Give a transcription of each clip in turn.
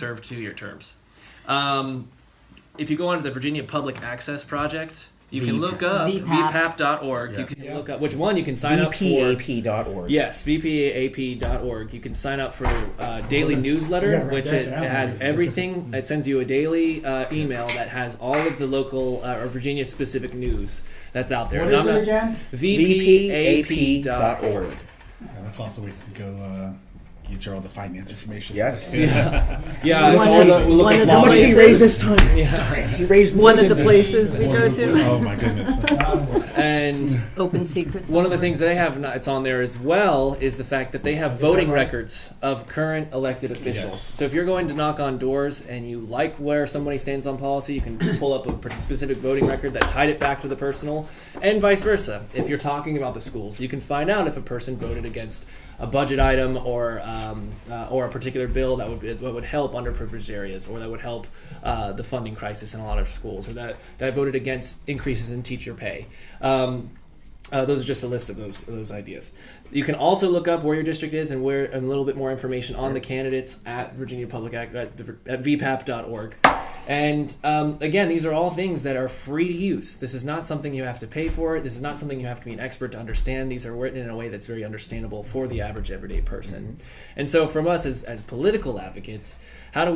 serve 2-year terms. If you go onto the Virginia Public Access Project, you can look up vpap.org. Yes. You can look up which one you can sign up for. VPAP.org. Yes, vpap.org. You can sign up for daily newsletter, which it has everything. It sends you a daily email that has all of the local or Virginia-specific news that's out there. What is it again? vpap.org. That's also where you can go get you all the finance information. Yes. Yeah. How much did he raise this time? Yeah. He raised one of the places we go to. Oh my goodness. And Open secrets. one of the things they have, it's on there as well, is the fact that they have voting records of current elected officials. Yes. So if you're going to knock on doors and you like where somebody stands on policy, you can pull up a specific voting record that tied it back to the personal, and vice versa. If you're talking about the schools, you can find out if a person voted against a budget item or a particular bill that would help underprivileged areas, or that would help the funding crisis in a lot of schools, or that voted against increases in teacher pay. Those are just a list of those ideas. You can also look up where your district is and where a little bit more information on the candidates at Virginia Public at vpap.org. And again, these are all things that are free to use. This is not something you have to pay for. This is not something you have to be an expert to understand. These are written in a way that's very understandable for the average everyday person. Mm-hmm. And so from us as political advocates, how do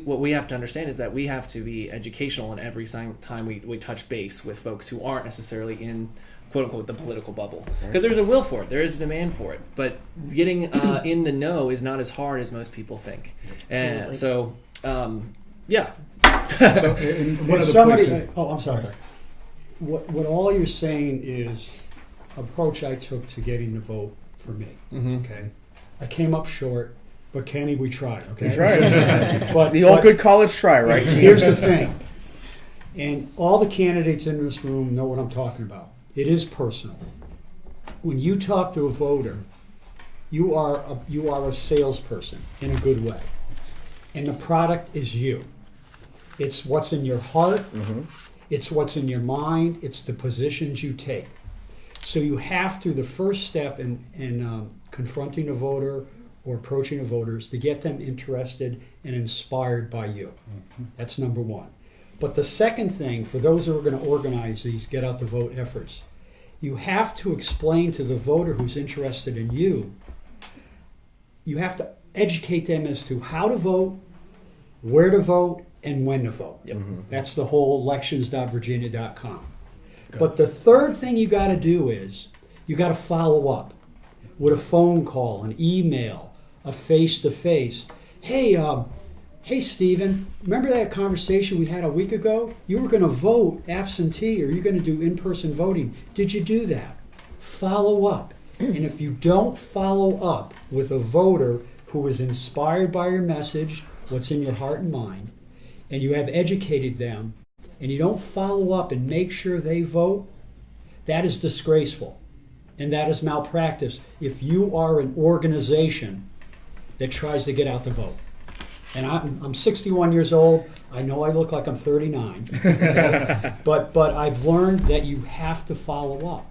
what we have to understand is that we have to be educational in every time we touch base with folks who aren't necessarily in quote unquote the political bubble, because there's a will for it, there is a demand for it, but getting in the know is not as hard as most people think. And so yeah. So, one of the points I'm sorry. What all you're saying is approach I took to getting the vote for me. Mm-hmm. Okay, I came up short, but Kenny, we tried. Okay, we tried. but the old good college try, right? Here's the thing, and all the candidates in this room know what I'm talking about. It is personal. When you talk to a voter, you are a salesperson in a good way, and the product is you. It's what's in your heart. Mm-hmm. It's what's in your mind. It's the positions you take. So you have to, the first step in confronting a voter or approaching a voter is to get them interested and inspired by you. Mm-hmm. That's number one. But the second thing, for those who are going to organize these get out the vote efforts, you have to explain to the voter who's interested in you, you have to educate them as to how to vote, where to vote, and when to vote. Yep. Mm-hmm. That's the whole elections.virginia.com. But the third thing you got to do is you got to follow up with a phone call, an email, a face-to-face. Hey, Stephen, remember that conversation we had a week ago? You were going to vote absentee, or you're going to do in-person voting. Did you do that? Follow up. And if you don't follow up with a voter who is inspired by your message, what's in your heart and mind, and you have educated them, and you don't follow up and make sure they vote, that is disgraceful. And that is malpractice if you are an organization that tries to get out the vote. And I'm 61 years old. I know I look like I'm 39. but I've learned that you have to follow up.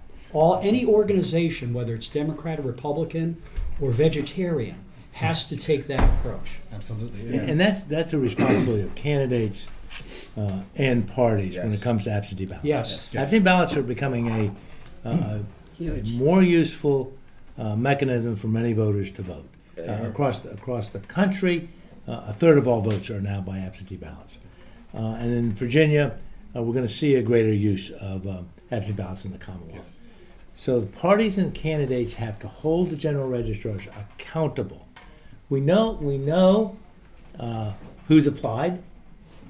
Any organization, whether it's Democrat or Republican or vegetarian, has to take that approach. Absolutely. Yeah. And that's a responsibility of candidates and parties when it comes to absentee ballots. Yes. Absentee ballots are becoming a more useful mechanism for many voters to vote. Across the country, a third of all votes are now by absentee ballots. And in Virginia, we're going to see a greater use of absentee ballots in the Commonwealth. Yes. So the parties and candidates have to hold the general registrars accountable. We know who's applied,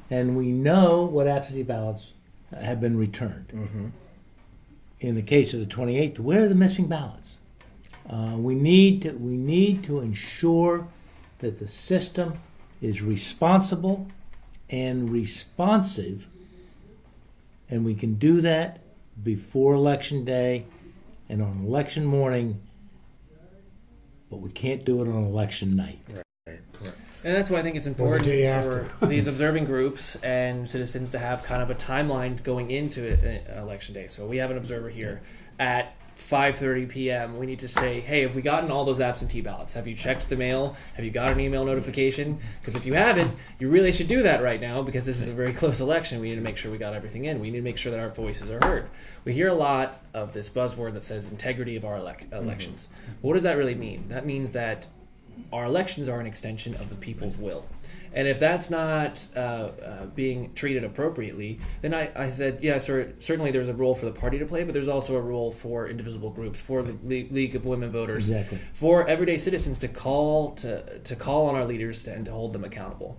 and we know what absentee ballots have been returned. Mm-hmm. In the case of the 28th, where are the missing ballots? We need to ensure that the system is responsible and responsive, and we can do that before Election Day and on election morning, but we can't do it on election night. Right. Correct. And that's why I think it's important for these observing groups and citizens to have kind of a timeline going into election day. So we have an observer here at 5:30 p.m., we need to say, hey, have we gotten all those absentee ballots? Have you checked the mail? Have you got an email notification? Because if you haven't, you really should do that right now because this is a very close election. We need to make sure we got everything in. We need to make sure that our voices are heard. We hear a lot of this buzzword that says integrity of our elections. What does that really mean? That means that our elections are an extension of the people's will. And if that's not being treated appropriately, then I said, yeah, certainly there's a role for the party to play, but there's also a role for indivisible groups, for the League of Women Voters, Exactly. for everyday citizens to call on our leaders and to hold them accountable.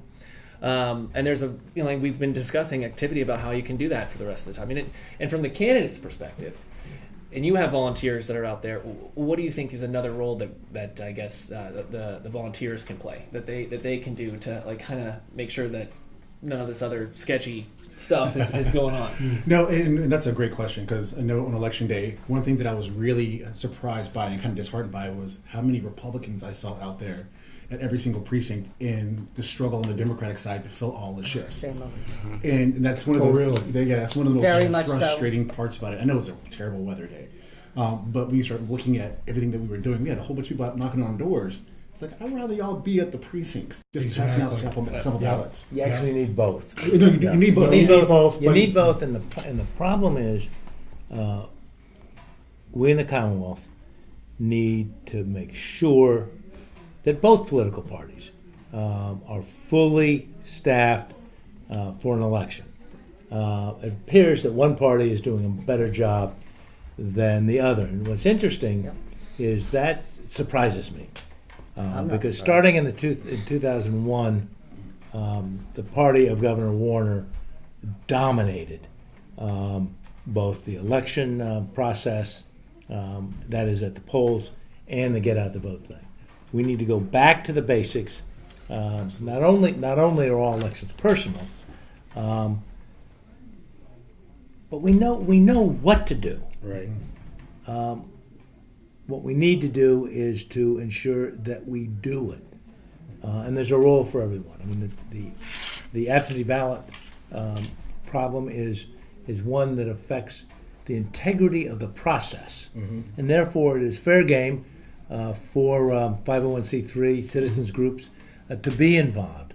And there's we've been discussing activity about how you can do that for the rest of the time. And from the candidate's perspective, and you have volunteers that are out there, what do you think is another role that I guess the volunteers can play, that they can do to kind of make sure that none of this other sketchy stuff is going on? No, and that's a great question, because I know on election day, one thing that I was really surprised by and kind of disheartened by was how many Republicans I saw out there at every single precinct in the struggle on the Democratic side to fill all the shifts. Same over. And that's one of that's one of the Very most much frustrating parts about it. I know it was a terrible weather day, but we started looking at everything that we were doing. We had a whole bunch of people out knocking on doors. It's like, I'd rather y'all be at the precincts, just passing out sample ballots. You actually need both. No, you need both. You need both. You need both, and the problem is, we in the Commonwealth need to make sure that both political parties are fully staffed for an election. It appears that one party is doing a better job than the other. And what's interesting is that surprises me. Because starting in 2001, the party of Governor Warner dominated both the election process, that is at the polls, and the get out the vote thing. We need to go back to the basics. Not only are all elections personal, but we know what to do. Right. What we need to do is to ensure that we do it, and there's a role for everyone. I mean, the absentee ballot problem is one that affects the integrity of the process, and therefore it is fair game for 501c3 citizens groups to be involved.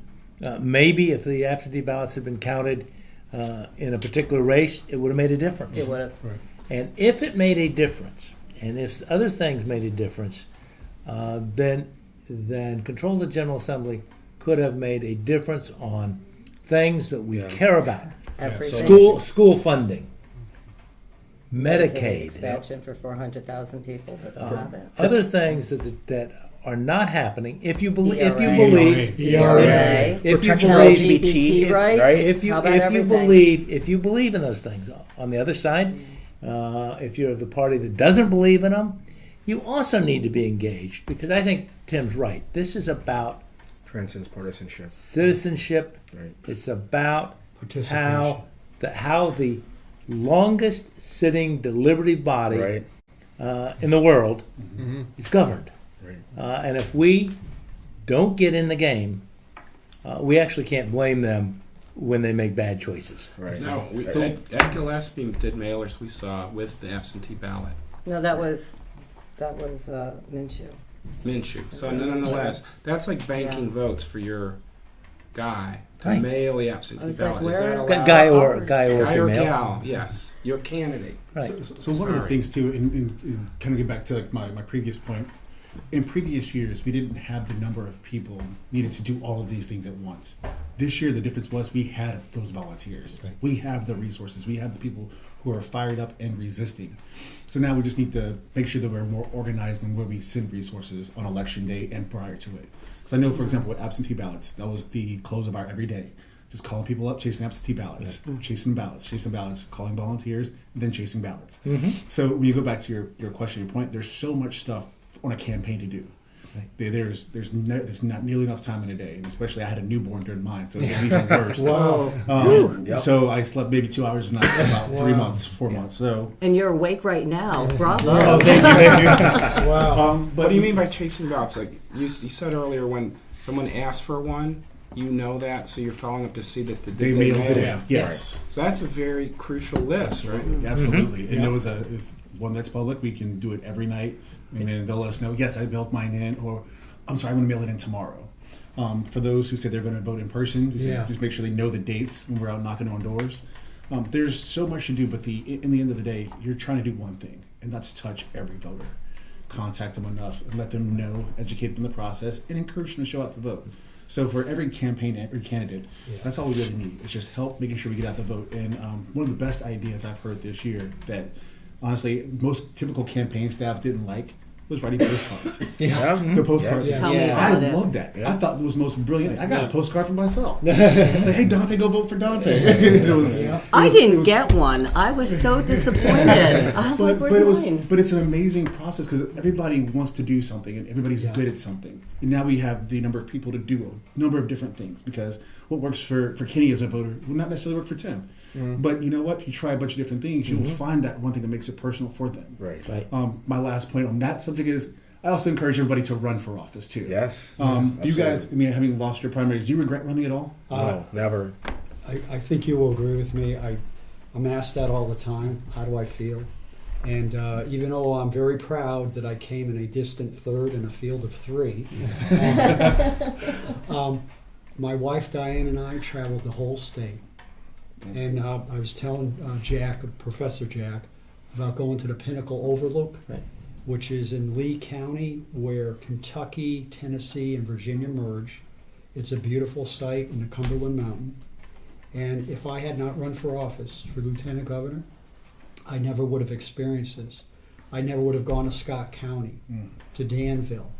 Maybe if the absentee ballots had been counted in a particular race, it would have made a difference. It would have. Right. And if it made a difference, and if other things made a difference, then control of the General Assembly could have made a difference on things that we care about. Everything. School funding, Medicaid, Expansion for 400,000 people that don't have it. other things that are not happening. If you believe, ERA. if you believe, ERA. if you Protection believe, LGBT rights. right? if you How about if you everything? believe in those things, on the other side, if you're the party that doesn't believe in them, you also need to be engaged, because I think Tim's right. This is about Transcends partisanship. citizenship. Right. It's about Participation. how the longest sitting deliberative body Right. in the world is governed. Right. And if we don't get in the game, we actually can't blame them when they make bad choices. Right. No, Ed Gillespie did mailers we saw with the absentee ballot. No, that was Minshew. Minshew. So nonetheless, that's like banking Yeah. votes for your guy to Right. mail the I absentee was like, ballot. Is where- that allowed? Guy or Guy or female. gal, yes. Your candidate. Right. So one of the Sorry. things too, in kind of get back to like my previous point, in previous years we didn't have the number of people needed to do all of these things at once. This year the difference was we had those volunteers. Right. We have the resources. We have the people who are fired up and resisting. So now we just need to make sure that we're more organized in where we send resources on election day and prior to it. Because I know, for example, with absentee ballots, that was the close of our everyday. Just calling people up, chasing absentee ballots, chasing ballots, calling volunteers, and then chasing ballots. So when you go back to your question, your point, there's so much stuff on a campaign to do. Right. There's not nearly enough time in a day, and especially I had a newborn during mine, so it was even worse. Wow. Yep. So I slept maybe 2 hours a night for about 3 months, 4 months. So, And you're awake right now. Bravo. oh, thank you. Wow. But What do you mean by chasing ballots? Like you said earlier, when someone asks for one, you know that, so you're following up to see that They mailed it in. Yes. So that's a very crucial list, right? Absolutely. And Yeah. it was one that's public. We can do it every night, and then they'll let us know. Yes, I mailed mine in, or I'm sorry, I'm going to mail it in tomorrow. For those who said they're going to vote in person, just make sure they know the dates when we're out knocking on doors. There's so much to do, but in the end of the day, you're trying to do one thing, and that's touch every voter. Contact them enough and let them know, educate them in the process, and encourage them to show up to vote. So for every campaign or candidate, that's all we really need. It's just help making sure we get out the vote. And one of the best ideas I've heard this year that honestly most typical campaign staff didn't like was writing postcards. The postcards. Tell me I about it. loved that. I thought it was most brilliant. I got a postcard for myself. It's like, hey, Donte, go vote for Donte. I didn't get one. I was so disappointed. I'm like, where's mine? But it's an amazing process because everybody wants to do something and everybody's good at something. And now we have the number of people to do a number of different things because what works for Kenny as a voter will not necessarily work for Tim. But you know what? If you try a bunch of different things, you will find that one thing that makes it personal for them. Right. My last point on that subject is I also encourage everybody to run for office too. Yes. Do you guys, I mean, having lost your primaries, do you regret running at all? No, never. I think you will agree with me. I'm asked that all the time. How do I feel? And even though I'm very proud that I came in a distant third in a field of 3, my wife Diane and I traveled the whole state. And I was telling Professor Jack, about going to the Pinnacle Overlook, which is in Lee County, where Kentucky, Tennessee, and Virginia merge. It's a beautiful site in the Cumberland Mountain. And if I had not run for office for lieutenant governor, I never would have experienced this. I never would have gone to Scott County, to Danville,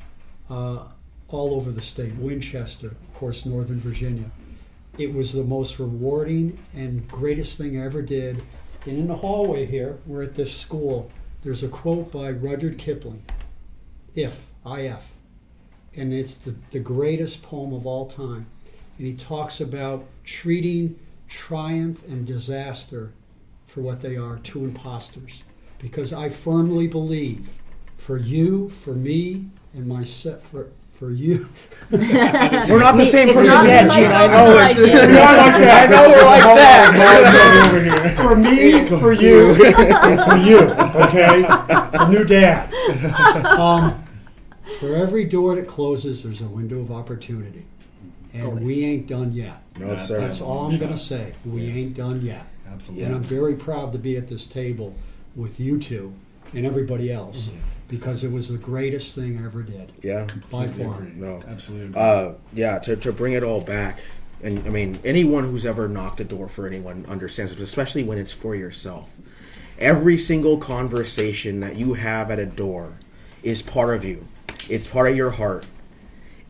all over the state, Winchester, of course, Northern Virginia. It was the most rewarding and greatest thing I ever did. And in the hallway here, we're at this school, there's a quote by Rudyard Kipling, if. And it's the greatest poem of all time. And he talks about treating triumph and disaster for what they are, two imposters. Because I firmly believe, for you, for me, and myself, for you. We're not the same It's person not yet, me, Gene. I myself, know and it. I, Jim. I know we're like that. For me, for you, and for you, okay? A new dad. For every door that closes, there's a window of opportunity. And we ain't done yet. No, sir. That's all I'm going to say. We ain't done yet. Absolutely. And I'm very proud to be at this table with you two and everybody else because it was the greatest thing I ever did. Yeah. By far. No. Absolutely. Yeah, to bring it all back, and I mean, anyone who's ever knocked a door for anyone understands it, especially when it's for yourself. Every single conversation that you have at a door is part of you. It's part of your heart.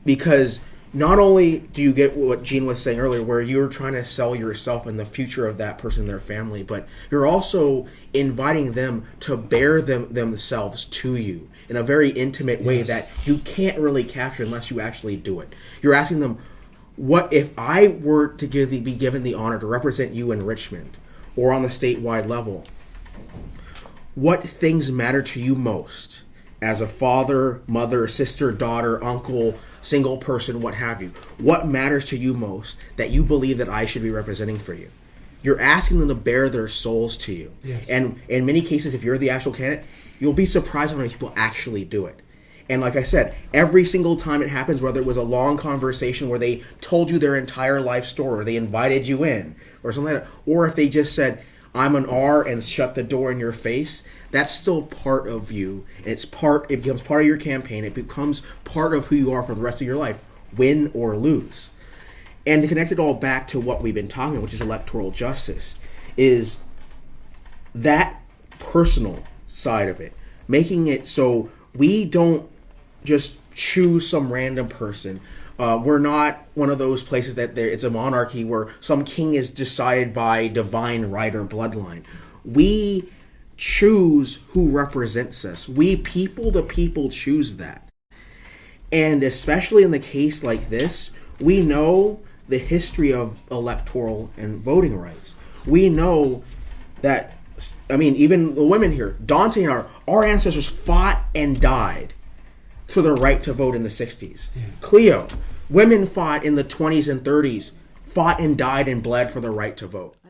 Because not only do you get what Gene was saying earlier, where you're trying to sell yourself and the future of that person and their family, but you're also inviting them to bear themselves to you in a very intimate way that you can't really capture unless you actually do it. You're asking them, what if I were to be given the honor to represent you in Richmond or on the statewide level? What things matter to you most as a father, mother, sister, daughter, uncle, single person, what have you? What matters to you most that you believe that I should be representing for you? You're asking them to bear their souls to you. Yes. And in many cases, if you're the actual candidate, you'll be surprised how many people actually do it. And like I said, every single time it happens, whether it was a long conversation where they told you their entire life story or they invited you in or something like that, or if they just said, I'm an R and shut the door in your face, that's still part of you. And it becomes part of your campaign. It becomes part of who you are for the rest of your life, win or lose. And to connect it all back to what we've been talking about, which is electoral justice, is that personal side of it, making it so we don't just choose some random person. We're not one of those places that it's a monarchy where some king is decided by divine right or bloodline. We choose who represents us. We people to people choose that. And especially in the case like this, we know the history of electoral and voting rights. We know that, I mean, even the women here, Donte and our ancestors fought and died for the right to vote in the 60s. Yeah. Cleo, Women fought in the 20s and 30s, fought and died and bled for the right to vote.